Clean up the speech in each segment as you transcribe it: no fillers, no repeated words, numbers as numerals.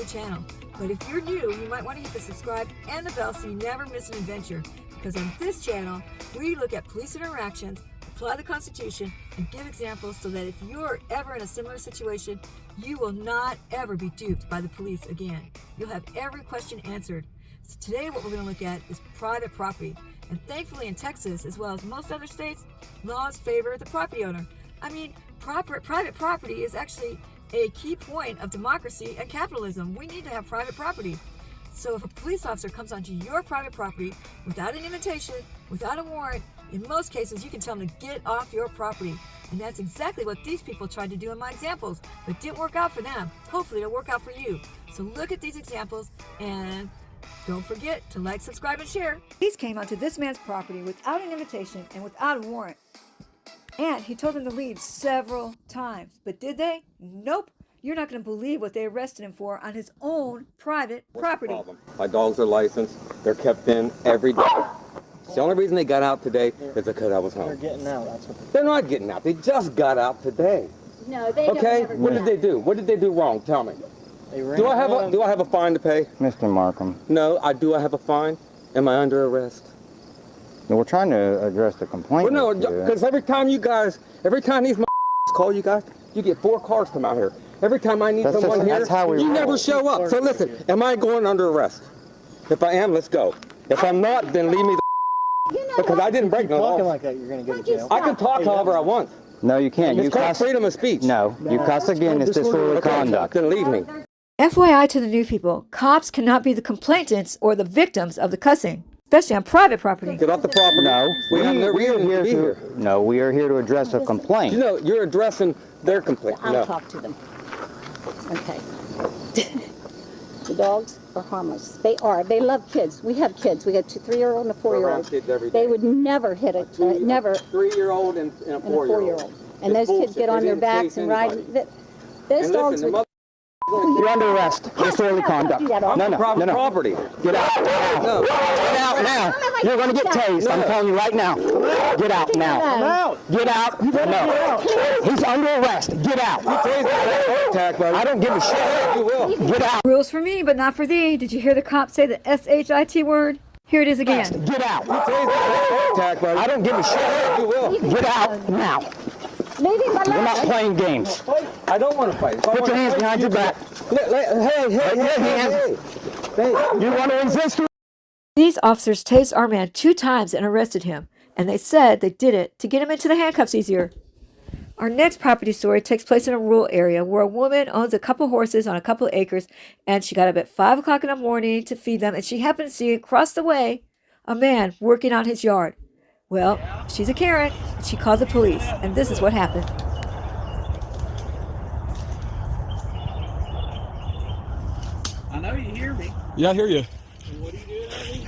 the channel. But if you're new, you might want to hit the subscribe and the bell so you never miss an adventure. Because on this channel, we look at police interactions, apply the Constitution, and give examples so that if you're ever in a similar situation, you will not ever be duped by the police again. You'll have every question answered. So today what we're going to look at is private property. And thankfully in Texas, as well as most other states, laws favor the property owner. I mean, private property is actually a key point of democracy and capitalism. We need to have private property. So if a police officer comes onto your private property without an invitation, without a warrant, in most cases you can tell them to get off your property. And that's exactly what these people tried to do in my examples, but didn't work out for them. Hopefully it'll work out for you. So look at these examples and don't forget to like, subscribe, and share. Police came onto this man's property without an invitation and without a warrant. And he told them to leave several times. But did they? Nope. You're not going to believe what they arrested him for on his own private property. What's the problem? My dogs are licensed. They're kept in every day. The only reason they got out today is because I was home. They're getting out. That's what they're not getting out. They just got out today. No, they okay? don't. What did they do? What did they do wrong? Tell me. Do I have a fine to pay? Mr. Markham. No, I have a fine. Am I under arrest? No, we're trying to address the complaint. Well, no, because every time these call you guys, you get 4 cars come out here. Every time I need someone here, you never show up. So listen, am I going under arrest? If I am, let's go. If I'm not, then leave me because I didn't break no law. Talking like that, you're going to get in jail. I can talk however I want. No, you can't. It's called freedom of speech. No, you cuss again. It's disorderly conduct. Then leave me. FYI to the new people, cops cannot be the complainants or the victims of the cussing, especially on private property. Get off the property. No, we have no reason to be here. No, we are here to address a complaint. You know, you're addressing their complaint. I'll talk to them. Okay. The dogs are harmless. They are. They love kids. We have kids. We got 3-year-old and a 4-year-old. They would never hit a never. 3-year-old and a 4-year-old. And those kids get on their backs and ride. Those dogs would. You're under arrest. Disorderly conduct. No. Property. Get out. No. Get out now. You're going to get tased. I'm telling you right now. Get out now. Get out. No. He's under arrest. Get out. I don't give a shit. You will. Get out. Rules for me, but not for thee. Did you hear the cop say the S-H-I-T word? Here it is again. Get out. I don't give a shit. You will. Get out now. We're not playing games. I don't want to fight. Put your hands behind your back. Hey. You want to resist? These officers tased our man 2 times and arrested him, and they said they did it to get him into the handcuffs easier. Our next property story takes place in a rural area where a woman owns a couple horses on a couple acres, and she got up at 5 o'clock in the morning to feed them, and she happened to see across the way a man working on his yard. Well, she's a Karen, and she called the police, and this is what happened. I know you hear me. Yeah, I hear you. What are you doing out in these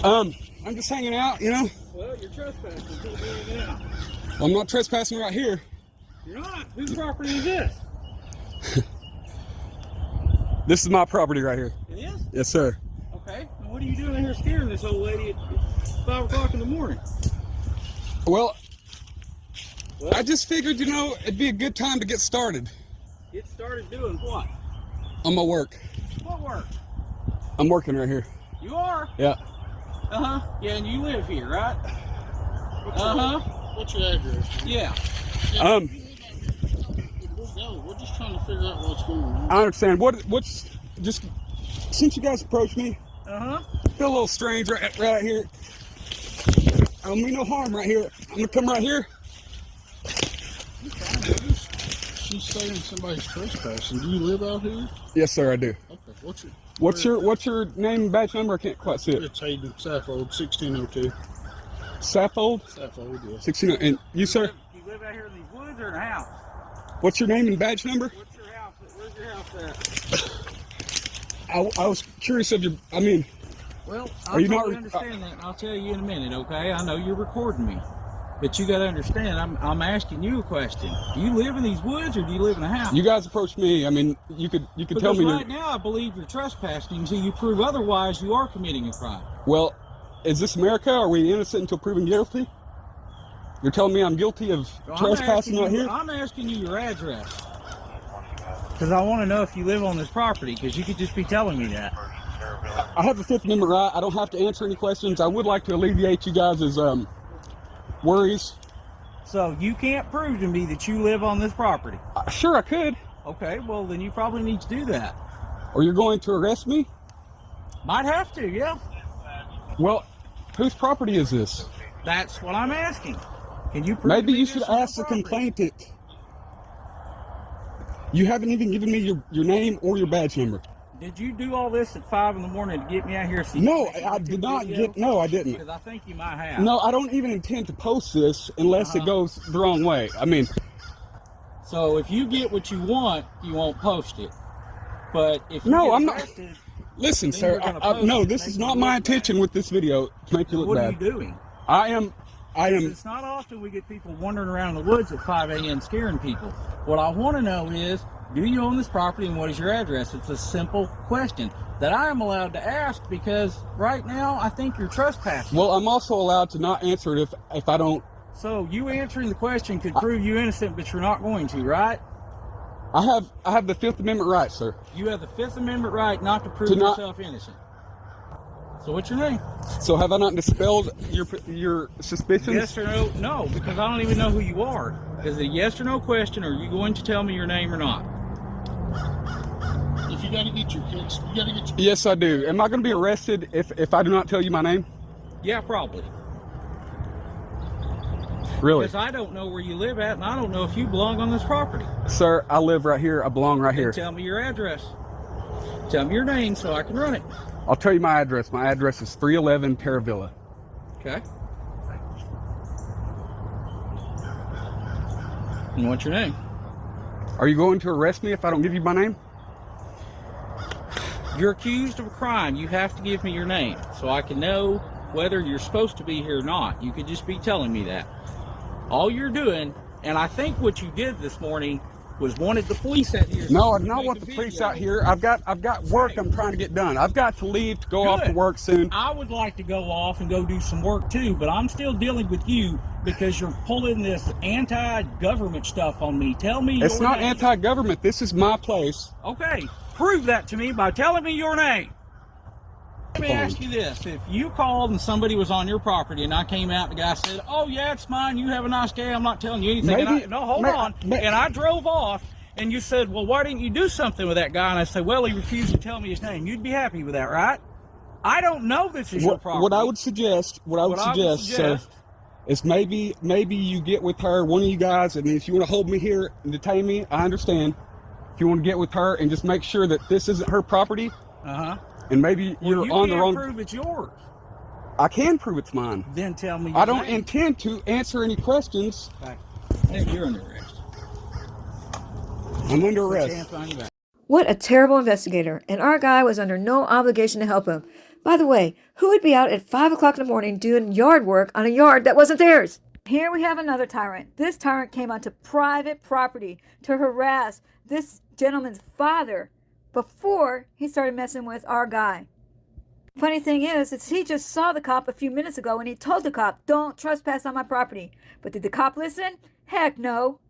woods? I'm just hanging out, you know. Well, you're trespassing. Quit doing it now. I'm not trespassing right here. You're not. Whose property is this? This is my property right here. It is? Yes, sir. Okay. And what are you doing in here scaring this old lady at 5 o'clock in the morning? Well, I just figured, you know, it'd be a good time to get started. Get started doing what? On my work. What work? I'm working right here. You are? Yeah. Uh-huh. Yeah, and you live here, right? Uh-huh. What's your address? Yeah. We're just trying to figure out what's going on. I understand. What's just since you guys approached me, Uh-huh. I feel a little strange right here. I don't mean no harm right here. I'm gonna come right here. She's saying somebody's trespassing. Do you live out here? Yes, sir, I do. Okay. What's your name and badge number? I can't quite see it. It's Hayden Saffold, 1602. Saffold? Saffold, yes. 16. And you, sir? You live out here in these woods or in a house? What's your name and badge number? What's your house? Where's your house at? I was curious of your. I mean, Well, Are I you totally not- understand that, and I'll tell you in a minute, okay? I know you're recording me, but you got to understand, I'm asking you a question. Do you live in these woods, or do you live in a house? you guys approached me. I mean, you could because tell me. right now, I believe you're trespassing. Until you prove otherwise, you are committing a crime. Well, is this America? Are we innocent until proven guilty? You're telling me I'm guilty of trespassing right here? I'm asking you your address. Because I want to know if you live on this property, because you could just be telling me that. I have the Fifth Amendment right. I don't have to answer any questions. I would like to alleviate you guys' worries. So you can't prove to me that you live on this property? Sure, I could. Okay, well then you probably need to do that. Or you're going to arrest me? Might have to, yeah. Well, whose property is this? That's what I'm asking. Can you prove Maybe to me you this should is your ask the property? complainant. You haven't even given me your name or your badge number. Did you do all this at 5 in the morning to get me out here? So No, I did not get. No, I didn't. Because I think you might have. No, I don't even intend to post this unless it goes the wrong way. I mean, so if you get what you want, you won't post it. But if you no, get I'm not. arrested, Listen, then sir. you're gonna post No, it this and is make not you my look bad. intention with this video to make you look What bad. are you doing? I am. It's not often we get people wandering around the woods at 5 a.m. scaring people. What I want to know is, do you own this property and what is your address? It's a simple question that I am allowed to ask because right now I think you're trespassing. Well, I'm also allowed to not answer it if I don't. So you answering the question could prove you innocent, but you're not going to, right? I have the Fifth Amendment right, sir. You have the Fifth Amendment right not to prove To not- yourself innocent. So what's your name? So have I not dispelled your suspicions? Yes or no? No, because I don't even know who you are. Is it a yes or no question, or are you going to tell me your name or not? If you gotta get your kicks, you gotta get your. Yes, I do. Am I going to be arrested if I do not tell you my name? Yeah, probably. Really? Because I don't know where you live at, and I don't know if you belong on this property. Sir, I live right here. I belong right here. Then tell me your address. Tell me your name so I can run it. I'll tell you my address. My address is 311 Terravilla. Okay. And what's your name? Are you going to arrest me if I don't give you my name? You're accused of a crime. You have to give me your name so I can know whether you're supposed to be here or not. You could just be telling me that. All you're doing, and I think what you did this morning was wanted the police out here. No, I do not want the police out here. I've got work I'm trying to get done. I've got to leave to go off to work soon. I would like to go off and go do some work too, but I'm still dealing with you because you're pulling this anti-government stuff on me. Tell me It's your not name. anti-government. This is my place. Okay, prove that to me by telling me your name. Let me ask you this. If you called and somebody was on your property and I came out and the guy said, oh yeah, it's mine, you have a nice day, I'm not telling you anything. Hold on. And I drove off and you said, well, why didn't you do something with that guy? And I said, well, he refused to tell me his name. You'd be happy with that, right? I don't know this is your property. What I would suggest, sir, is maybe you get with her, one of you guys, and if you want to hold me here and detain me, I understand. If you want to get with her and just make sure that this isn't her property, and maybe you're on the wrong. You can't prove it's yours. I can prove it's mine. Then tell me. I don't intend to answer any questions. Hey, you're under arrest. I'm under arrest. What a terrible investigator, and our guy was under no obligation to help him. By the way, who would be out at 5 o'clock in the morning doing yard work on a yard that wasn't theirs? Here we have another tyrant. This tyrant came onto private property to harass this gentleman's father before he started messing with our guy. Funny thing is he just saw the cop a few minutes ago and he told the cop, don't trespass on my property. But did the cop listen? Heck no.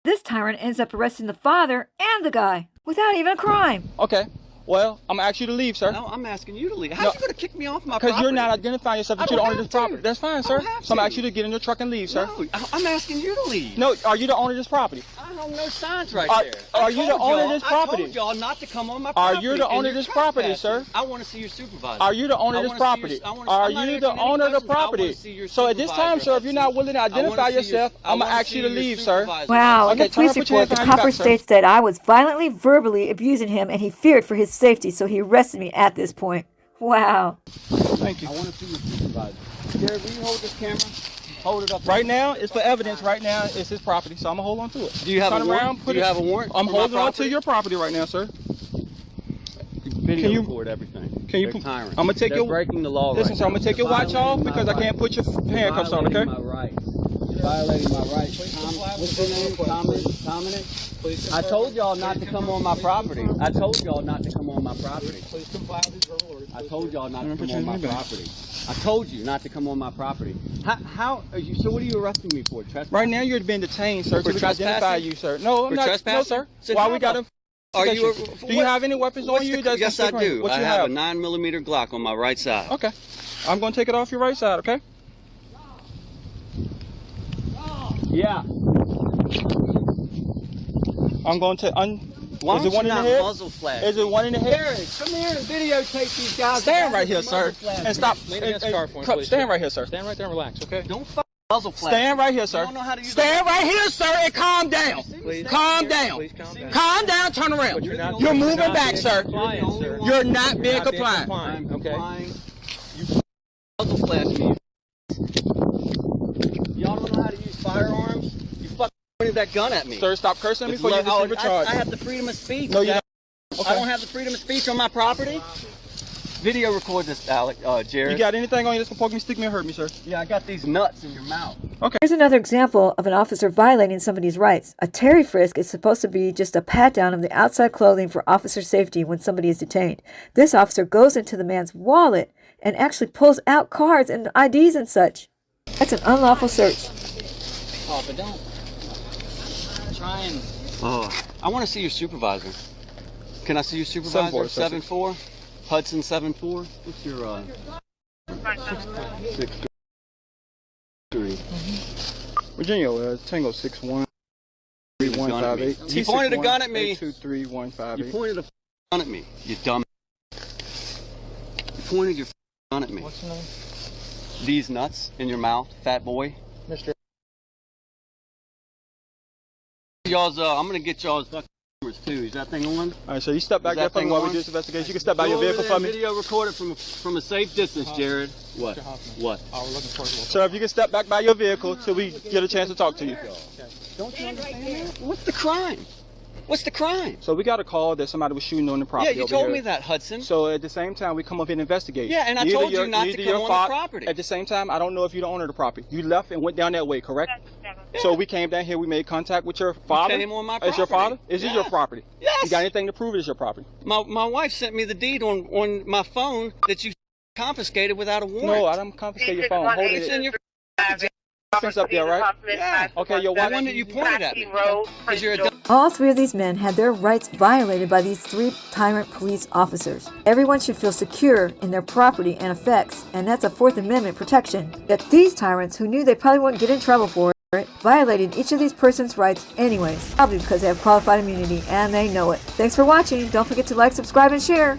This tyrant ends up arresting the father and the guy without even a crime. Okay. Well, I'm gonna ask you to leave, sir. No, I'm asking you to leave. How are you going to kick me off my property? Because you're not identifying yourself that you're the owner of this property. That's fine, sir. So I'm gonna ask you to get in your truck and leave, sir. No, I'm asking you to leave. No, are you the owner of this property? I don't know signs right there. Are you the owner of this property? I told y'all not to come on my property. Are you the owner of this property, sir? I want to see your supervisor. Are you the owner of this property? Are you the owner of the property? So at this time, sir, if you're not willing to identify yourself, I'm gonna ask you to leave, sir. Wow, in the police report, the copper states that I was violently, verbally abusing him and he feared for his safety, so he arrested me at this point. Wow. Thank you. I want to see your supervisor. Gary, will you hold this camera? Hold it up. Right now, it's for evidence. Right now, it's his property, so I'm gonna hold on to it. Do you have a warrant? Do you have a warrant? I'm holding on to your property right now, sir. Video record everything. Can you? I'm gonna take your. breaking the law. Listen, sir, I'm gonna take your watch off because I can't put your handcuffs on. Okay. My right. violating my rights. What's your name? Dominic? I told y'all not to come on my property. I told y'all not to come on my property. Please comply with these verbal orders. I told y'all not to come on my property. I told you not to come on my property. How so what are you arresting me for? Trespassing? Right now you're being detained, sir. For To identify you, sir. No, I'm not. No, sir. So Why we got him? Are you? Do you have any weapons on you? Yes, I do. What I you have a 9mm Glock on my right side. Okay. I'm going to take it off your right side, okay? Yeah. I'm going to Why is it one in the not head? muzzle flash? Is it one in the head? Jared, come here and videotape these guys. Stand right here, sir. And stop. Stand right here, sir. Stand right there and relax, okay? Don't muzzle flash. Stand right here, sir. You don't know how to use Stand right here, sir, and calm down. Please. Calm down. Please calm down. Calm down, turn around. You're moving back, sir. You're not being compliant. I'm Okay. complying. You muzzle flash me. Y'all don't know how to use firearms? You fucking pointed that gun at me. Sir, stop cursing me before you receive a charge. I have the freedom of speech. No, you don't. I don't have the freedom of speech on my property. Video record this, Jared. You got anything on you that's gonna poke me, stick me, or hurt me, sir? Yeah, I got these nuts in your mouth. Okay. Here's another example of an officer violating somebody's rights. A Terry frisk is supposed to be just a pat down of the outside clothing for officer safety when somebody is detained. This officer goes into the man's wallet and actually pulls out cards and IDs and such. That's an unlawful search. Oh, but don't try and... Oh, I want to see your supervisor. Can I see your supervisor? 7-4? Hudson 7-4? What's your, 6-3. Virginia, Tango 6-1. 3158. You pointed a gun at me. 23158. You pointed a gun at me, you dumb. You pointed your gun at me. What's your name? These nuts in your mouth, fat boy. Mr. Y'all's, I'm gonna get y'all's fucking cameras too. Is that thing on? All right, so you step back there for me while we do this investigation. You can step by your vehicle for me. Video record it from a safe distance, Jared. What? What? Oh, we're looking for Sir, if you can step back by your vehicle till we get a chance to talk to you. Don't you understand that? What's the crime? What's the crime? So we got a call that somebody was shooting on the property. Yeah, you over told here. me that, Hudson. So at the same time, we come up here and investigate. Yeah, and I told you not to come on the property. At the same time, I don't know if you're the owner of the property. You left and went down that way, correct? Yeah. So we came down here, we made contact with your father. came on my Is your property. father? Is it Yes. your property? Yes. You got anything to prove it is your property? My wife sent me the deed on my phone that you confiscated without a warrant. No, I don't confiscate your phone. Hold It's it. in your Things up there, right? yeah. Okay, your The wife. one that you pointed at me. Because you're a dumb. All three of these men had their rights violated by these three tyrant police officers. Everyone should feel secure in their property and effects, and that's a Fourth Amendment protection. Yet these tyrants, who knew they probably wouldn't get in trouble for it, violated each of these persons' rights anyways, probably because they have qualified immunity and they know it. Thanks for watching. Don't forget to like, subscribe, and share.